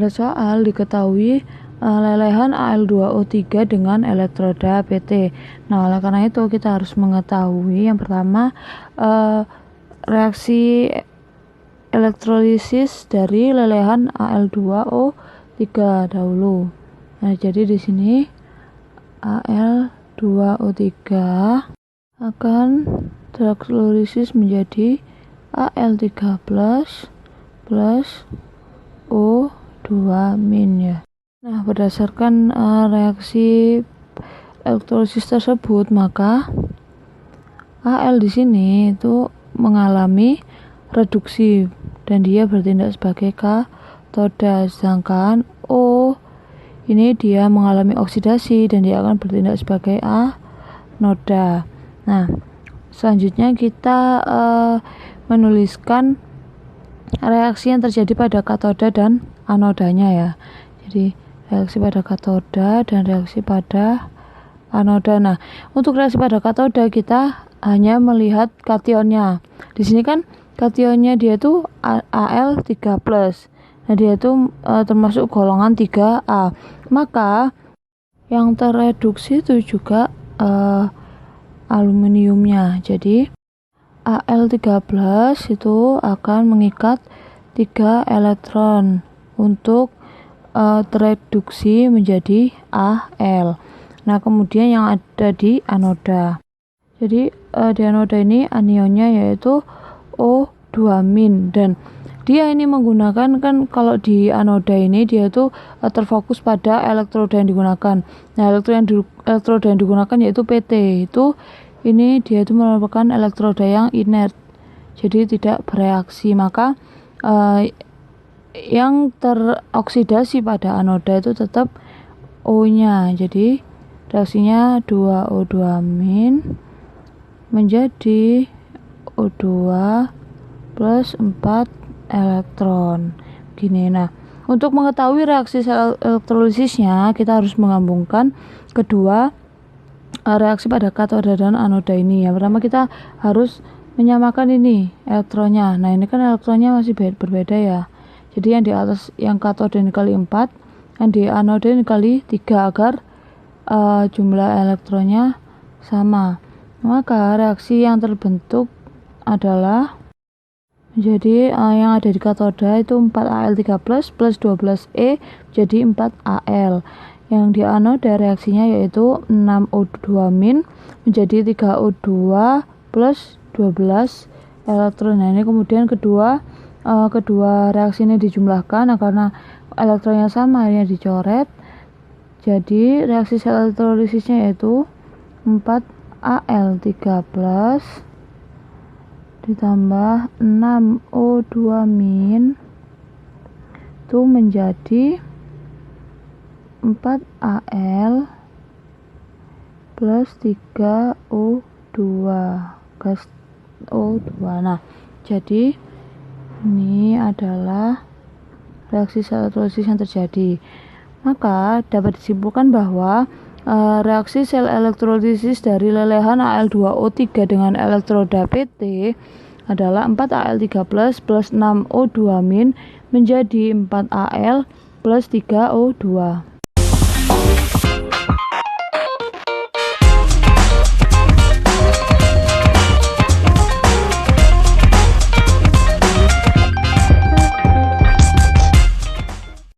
Pada soal diketahui lelehan Al2O3 dengan elektroda PT. Nah, oleh karena itu kita harus mengetahui yang pertama reaksi elektrolisis dari lelehan Al2O3 dahulu. Nah, jadi di sini Al2O3 akan terelektrolisis menjadi Al3 plus O2- ya. Nah, berdasarkan reaksi elektrolisis tersebut, maka Al di sini itu mengalami reduksi dan dia bertindak sebagai katoda, sedangkan O ini dia mengalami oksidasi dan dia akan bertindak sebagai anoda. Nah, selanjutnya kita menuliskan reaksi yang terjadi pada katoda dan anodanya ya. Jadi reaksi pada katoda dan reaksi pada anoda. Nah, untuk reaksi pada katoda kita hanya melihat kationnya. Di sini kan kationnya dia tuh Al3+. Nah, dia tuh termasuk golongan 3A. Maka yang tereduksi itu juga aluminiumnya. Jadi Al3+ itu akan mengikat 3 elektron untuk tereduksi menjadi Al. Nah, kemudian yang ada di anoda. Jadi di anoda ini anionnya yaitu O2- dan dia ini menggunakan, kan kalau di anoda ini dia itu terfokus pada elektroda yang digunakan. Nah, elektroda yang digunakan yaitu PT. Itu ini dia itu merupakan elektroda yang inert, jadi tidak bereaksi. Maka yang teroksidasi pada anoda itu tetap O-nya. Jadi reaksinya 2O2- menjadi O2 plus 4 elektron. Gini. Nah, untuk mengetahui reaksi sel elektrolisisnya, kita harus menggabungkan kedua reaksi pada katoda dan anoda ini. Yang pertama kita harus menyamakan ini elektronnya. Nah, ini kan elektronnya masih berbeda ya. Jadi yang di atas yang katoda ini kali 4, yang di anoda ini kali 3 agar jumlah elektronnya sama. Maka reaksi yang terbentuk adalah jadi yang ada di katoda itu 4Al3+ plus 12E jadi 4Al. Yang di anoda reaksinya yaitu 6O2- menjadi 3O2 plus 12 elektron. Nah, ini kemudian kedua reaksi ini dijumlahkan. Nah, karena elektronnya sama akhirnya dicoret. Jadi reaksi sel elektrolisisnya yaitu 4Al3+ ditambah 6O2- itu menjadi 4Al plus 3O2 gas O2. Nah, jadi ini adalah reaksi sel elektrolisis yang terjadi. Maka dapat disimpulkan bahwa reaksi sel elektrolisis dari lelehan Al2O3 dengan elektroda PT adalah 4Al3+ plus 6O2- menjadi 4Al plus 3O2.